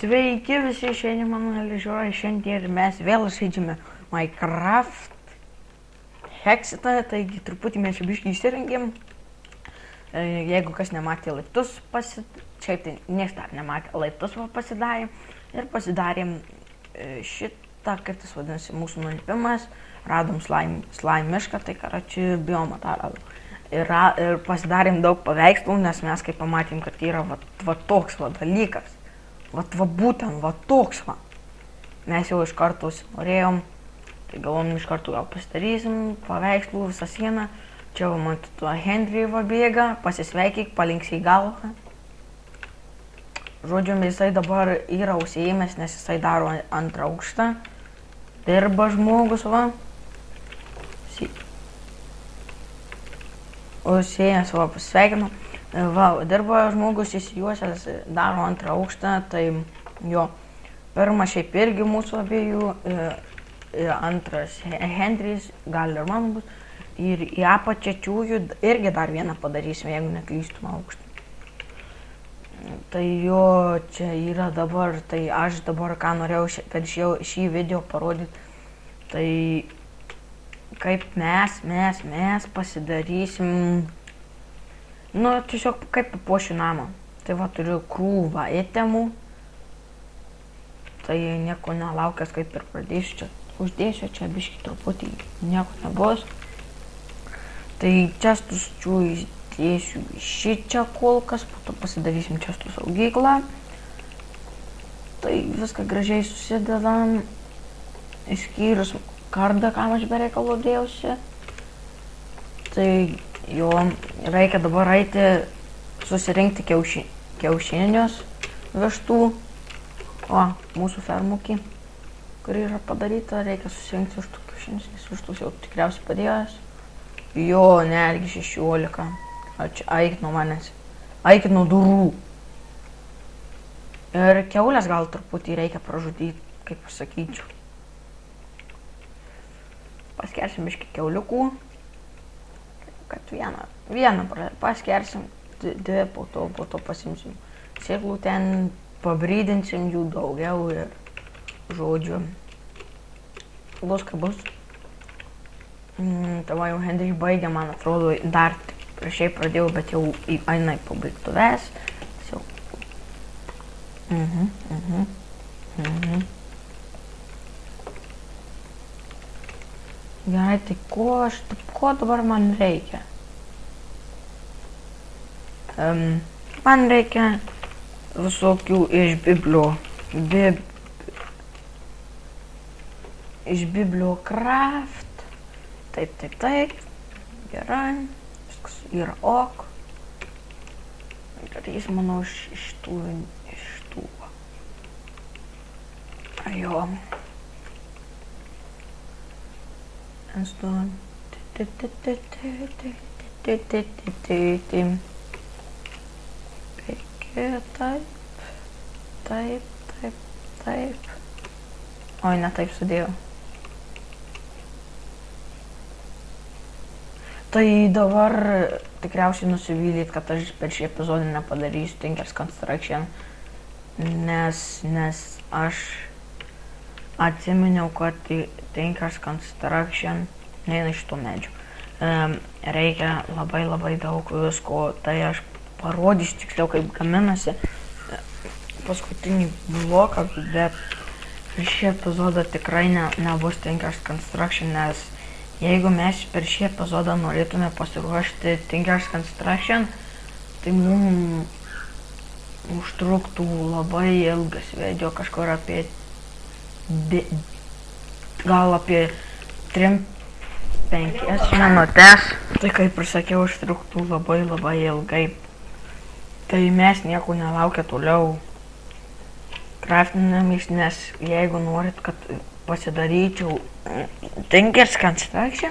Sveiki visi, šiandien mano žiūrovai, šiandien mes vėl žaidžiame Minecraft Hexitą, taigi truputį mes čia biškį įsirengėm. Jeigu kas nematė laiptus, šiaip tai nieks dar nematė laiptus pasidarėm ir pasidarėm šitą, kaip tas vadinasi, mūsų nulipimas, radom slime mišką, tai karačiui biomą tą radom. Ir pasidarėm daug paveikslų, nes mes kaip pamatėm, kad yra va toks va dalykas. Va būtent, va toks va. Mes jau iš karto norėjom, tai galvom iš karto gal pasidarysim, paveikslų visą sieną. Čia va matytų Henry va bėga, pasisveikyk, palinksiai galvą. Žodžiu, jisai dabar yra užsiėmęs, nes jisai daro antrą aukštą. Dirba žmogus va. Užsiėmęs va pasveikinu. Va, dirba žmogus įsijuosęs, daro antrą aukštą, tai jo, pirmas šiaip irgi mūsų abiejų, antras Henrys, gal ir man bus, ir į apačią čiųjų irgi dar vieną padarysim, jeigu neklystume aukštą. Tai jo, čia yra dabar, tai aš dabar ką norėjau per šį video parodyti, tai kaip mes pasidarysim. Nu, tiesiog kaip papuošiu namą. Tai va, turiu krūvą itemų. Tai nieko nelaukęs, kaip ir pradėsiu čia. Uždėsiu čia biškį truputį, nieko nebus. Tai čestus čia įdėsiu šičia kolkas, po to pasidarysim čestų saugyklą. Tai viską gražiai susidedam. Išskyrus kardą, kam aš be reikalo dėjausi. Tai jo, reikia dabar eiti susirinkti kiaušinius vištų. O, mūsų fermukį, kuri yra padaryta, reikia susirinkti vištų kiaušinius, nes vištus jau tikriausiai padėjęs. Jo, netgi 16. Čia eik nuo manęs. Eik nuo durų. Ir kiaulės gal truputį reikia pražudyti, kaip pasakyčiau. Paskersim biškį kiauliukų. Kad vieną paskersim, dvi po to pasimsim sėklų ten, pabrydinsim jų daugiau ir žodžiu. Bus kaip bus. Tai va jau Henry baigė, man atrodo, dar prieš jai pradėjau, bet jau eina į pabaigtuves. Gerai, tai ko dabar man reikia? Man reikia visokių iš bibliocraft. Taip. Gerai, viskas yra ok. Darys, manau, iš tų. Jo. Install. Taip. Oi, ne taip sudėjau. Tai dabar tikriausiai nusivylyt, kad aš per šį epizodą nepadarysiu Tinkers Construction, nes aš atsiminiau, kad Tinkers Construction neina iš tų medžių. Reikia labai daug visko, tai aš parodysiu tiksliau, kaip gaminasi paskutinį bloką, bet šį epizodą tikrai nebus Tinkers Construction, nes jeigu mes per šį epizodą norėtume pasiruošti Tinkers Construction, tai mums užtruktų labai ilgas video, kažkur apie gal apie 3-5 minutės. Tai kaip ir sakiau, užtruktų labai ilgai. Tai mes nieko nelaukia toliau craftinamės, nes jeigu norit, kad pasidaryčiau Tinkers Construction,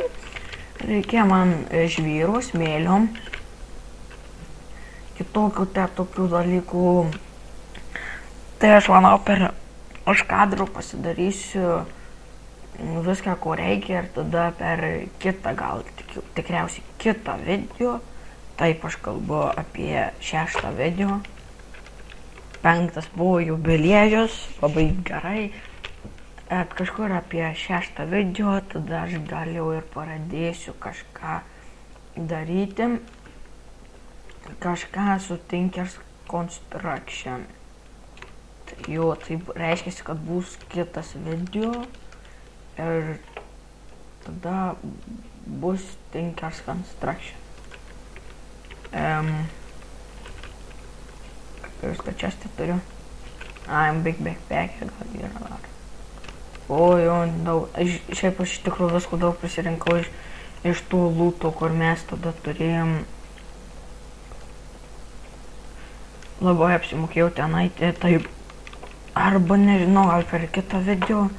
reikia man žvyrų, smėlio, kitokių tokių dalykų. Tai aš manau, už kadrų pasidarysiu viską, ko reikia, ir tada per kitą, gal tikriausiai kitą video, taip aš kalbu apie 6 video, 5 buvo jubiliejus, labai gerai. Kažkur apie 6 video, tada aš gal jau ir pradėsiu kažką daryti. Kažką su Tinkers Construction. Jo, tai reiškia, kad bus kitas video ir tada bus Tinkers Construction. Viską čia turiu. Big backpack gal yra dar. O jo, daug. Šiaip aš iš tikrųjų visko daug prisirinkau iš tų lūtų, kur mes tada turėjom. Labai apsimokėjau tenai, taip. Arba nežinau, gal per kitą video.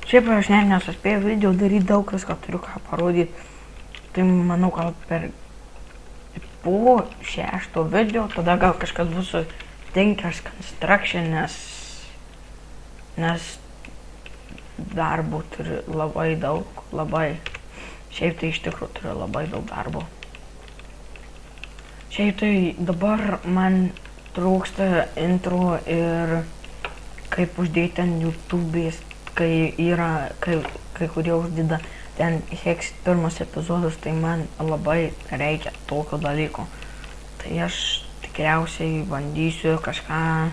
Šiaip aš nesuspėjau video daryti daug, viską turiu ką parodyti. Tai manau, gal po 6 video, tada gal kažkas bus su Tinkers Construction, nes darbo turiu labai daug, labai. Šiaip tai iš tikrųjų turiu labai daug darbo. Šiaip tai dabar man trūksta intro ir kaip uždėti ant YouTube'ės, kai kurie uždeda ten Hex pirmas epizodas, tai man labai reikia tokio dalyko. Tai aš tikriausiai bandysiu kažką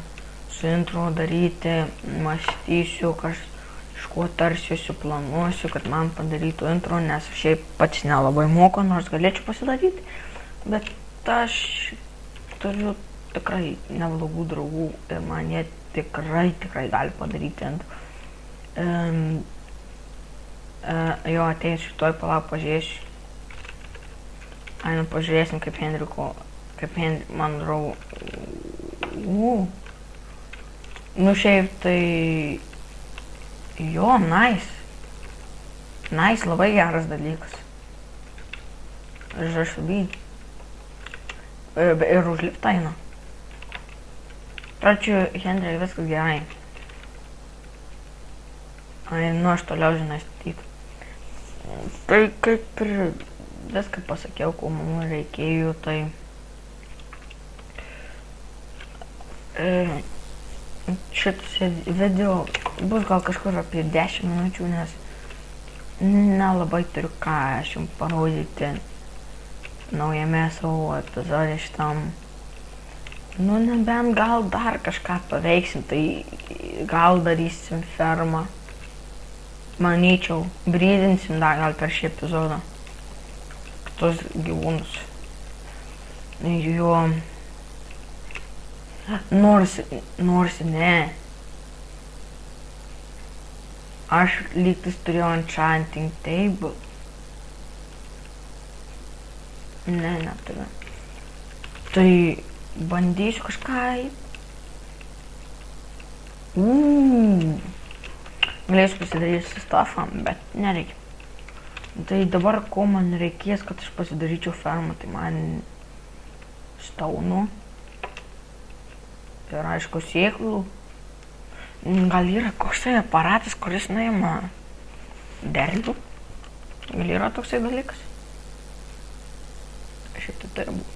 su intro daryti, mąstysiu, kažkuo tarsiuosi, planuosiu, kad man padarytų intro, nes šiaip pats nelabai moku, nors galėčiau pasidaryti, bet aš turiu tikrai neblogų draugų ir man jie tikrai gali padaryti intro. Jo, ateisiu tuoj, palauk, pažiūrėsiu. Pažiūrėsim, kaip man draugų. Nu šiaip tai... Jo, nice. Nice, labai geras dalykas. Žašuby. Ir užlipta eina. Ačiū, Henry, viskas gerai. Nu, aš toliau žinai statyti. Tai kaip ir viską pasakiau, ko man reikėjo, tai... Šitas video bus gal kažkur apie 10 minučių, nes nelabai turiu ką aš jums parodyti naujame savo epizode šitam. Nu, nebent gal dar kažką paveiksim, tai gal darysim fermą. Manyčiau, brydinsim dar gal per šį epizodą kitus gyvūnus. Jo, nors ne. Aš lygtais turėjau enchanting table. Ne, neturiu. Tai bandysiu kažką. Galėsiu pasidaryti stuffą, bet nereikia. Tai dabar ko man reikės, kad aš pasidaryčiau fermą, tai man staunų ir aišku sėklų. Gal yra koksai aparatas, kuris nuima derlių? Gal yra toksai dalykas? Šitai turi būti.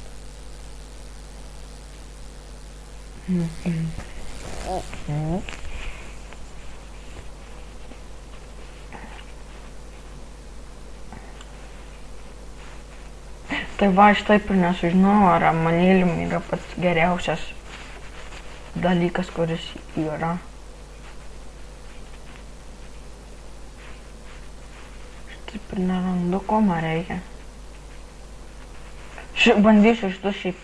Tai va, aš taip ir nesužinau, ar amanėlium yra pats geriausias dalykas, kuris yra. Aš taip ir nerandu, ko man reikia. Bandysiu šitus šiaip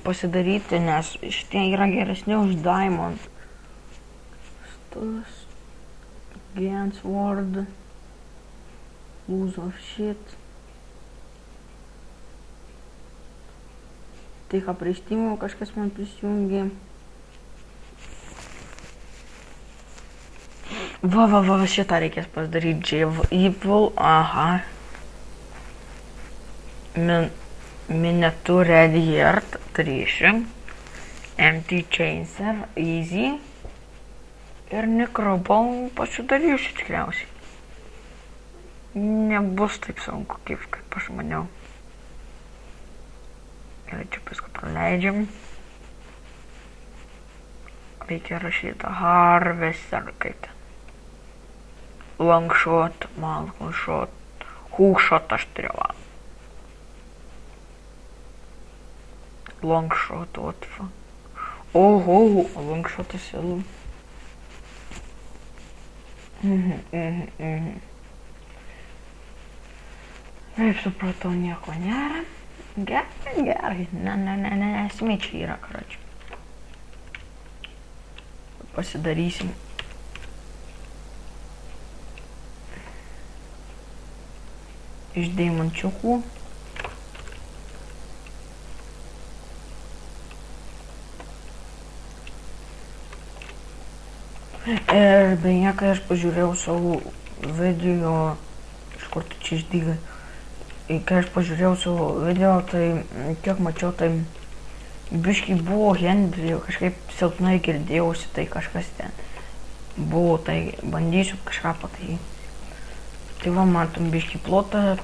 pasidaryti, nes šitie yra geresni už Diamond. Šitus. Gans Ward. Lose of shit. Tai ką prie Steam'o kažkas man prisijungė. Va, šitą reikės pasidaryti. Evil, aha. Miniature Radiart, turėsiu. Empty Chainsaw, Easy. Ir Necrobone pasidarysiu tikriausiai. Nebus taip sunku, kaip aš maniau. Gerai, čia viską praleidžiam. reikia rašyti harvester, kaip ten. Longshot, malshot, hookshot aš turėjau. Longshot, what the fuck. Oho, longshotas jau. Taip, supratau, nieko nėra. Gerai. Ne, smičiai yra, karočiui. Pasidarysim. Iš deimančiukų. Ir beje, kai aš pažiūrėjau savo video, iš kur tu čia išdygai, kai aš pažiūrėjau savo video, tai kiek mačiau, tai biškai buvo Henry, kažkaip silpnai girdėjausi, tai kažkas ten buvo, tai bandysiu kažką padaryti. Tai va, matom, biškai plotą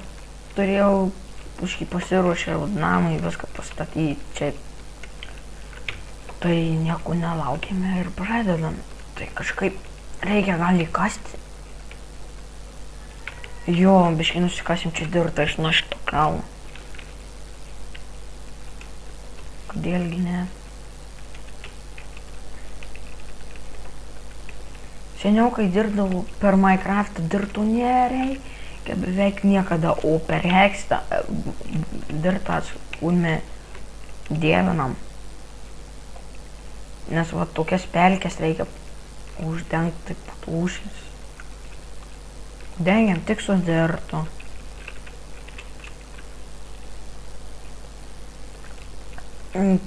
turėjau, biškai pasiruošęs namui viską pastatyti čia. Tai nieko nelaukime ir pradedam. Tai kažkaip reikia gal įkasti. Jo, biškai nusikasim čia dirtą iš nuo šito kalno. Kodėlgi ne? Seniau, kai dirbdavau per Minecraftą, dirtų nereikia beveik niekada, o per Hextą dirtą atsukūme dievinam. Nes va tokias pelkes reikia uždengti plūšis. Dengiam tik su dirtu.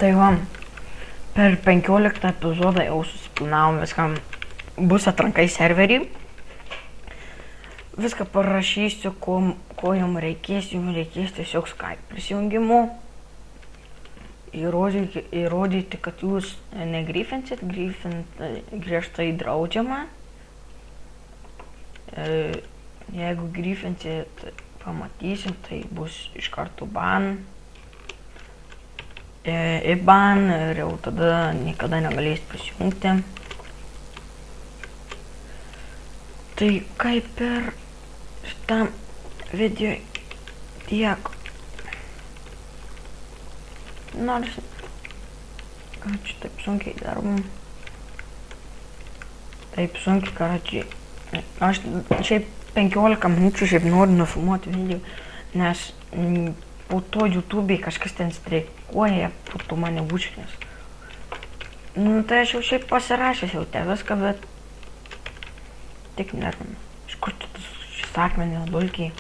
Tai va, per 15 epizodą jau susiplanavom viskam. Bus atranka į serverį. Viską parašysiu, ko jums reikės. Jums reikės tiesiog Skype prisijungimo. Įrodyti, kad jūs negryfinsit, griežtai draudžiama. Jeigu gryfinsit, pamatysim, tai bus iš karto ban. IBAN ir jau tada niekada negalėsit prisijungti. Tai kaip ir šitam video tiek. Nors, karočiui, taip sunkiai darbam. Taip sunkiai, karočiui. Aš šiaip 15 minučių šiaip noriu nufilmuoti video, nes po to YouTube'ai kažkas ten streikuoja, po to mane bučinės. Tai aš jau šiaip pasirašęs jau te viską, bet tik nervina. Iš kur šis akmenės dulkiai?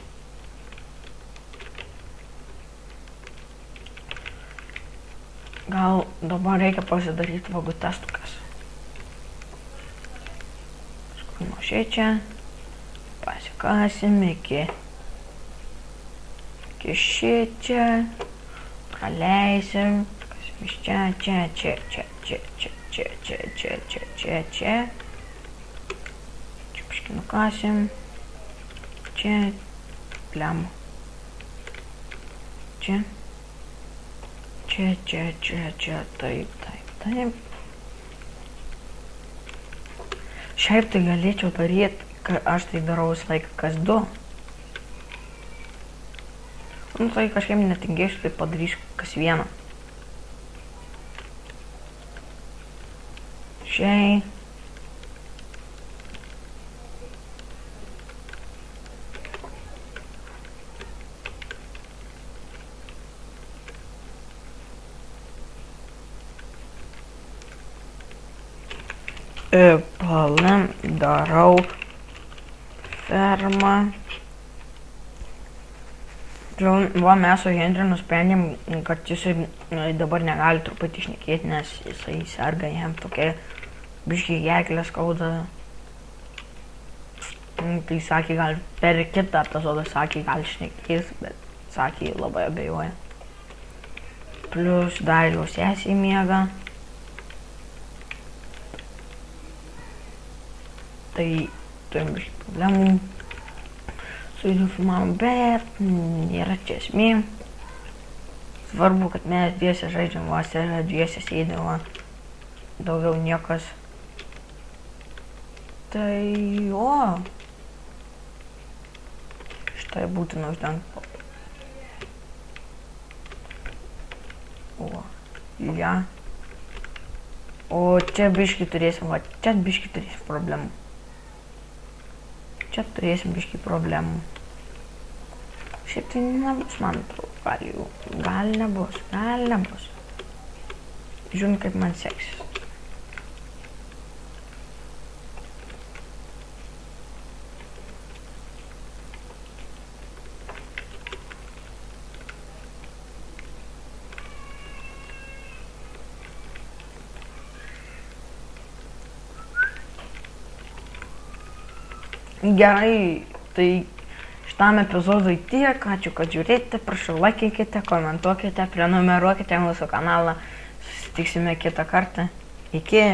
Gal dabar reikia pasidaryti vagų testukas. Kažkur nuo šičia. Pasikasim iki šičia. Praleisim. Kasim iš čia. Čia. Čia biškį nukasim. Čia. Pliam. Čia. Čia, taip. Šiaip tai galėčiau daryti, kad aš tai darau visą laiką kas 2. Tai kažkaip netingėsiu, tai padarysiu kas 1. Šiai. Palim darau fermą. Va, mes su Henry nusprendėm, kad jisai dabar negali truputį šnekėti, nes jisai serga, jam tokia biškį gerklę skauda. Tai sakė, gal per kitą epizodą sakė, gal šnekės, bet sakė, labai abejoja. Plius dar jo sesė miega. Tai turim biškį problemų su video filmavimu, bet nėra čia esmė. Svarbu, kad mes dviese žaidžiam, vasarą dviese sėdėm, daugiau niekas Tai o. Štai būtina uždengti. O. Ja. O čia biškį turėsim, va, čia biškį turėsim problemų. Čia turėsim biškį problemų. Šiaip tai nebus, man atrodo, gal nebus. Žiūrint, kaip man seksis. Gerai, tai šitam epizodui tiek, ačiū, kad žiūrėjote, prašau laikykite, komentuokite, prenumeruokite mūsų kanalą, susitiksime kitą kartą, iki.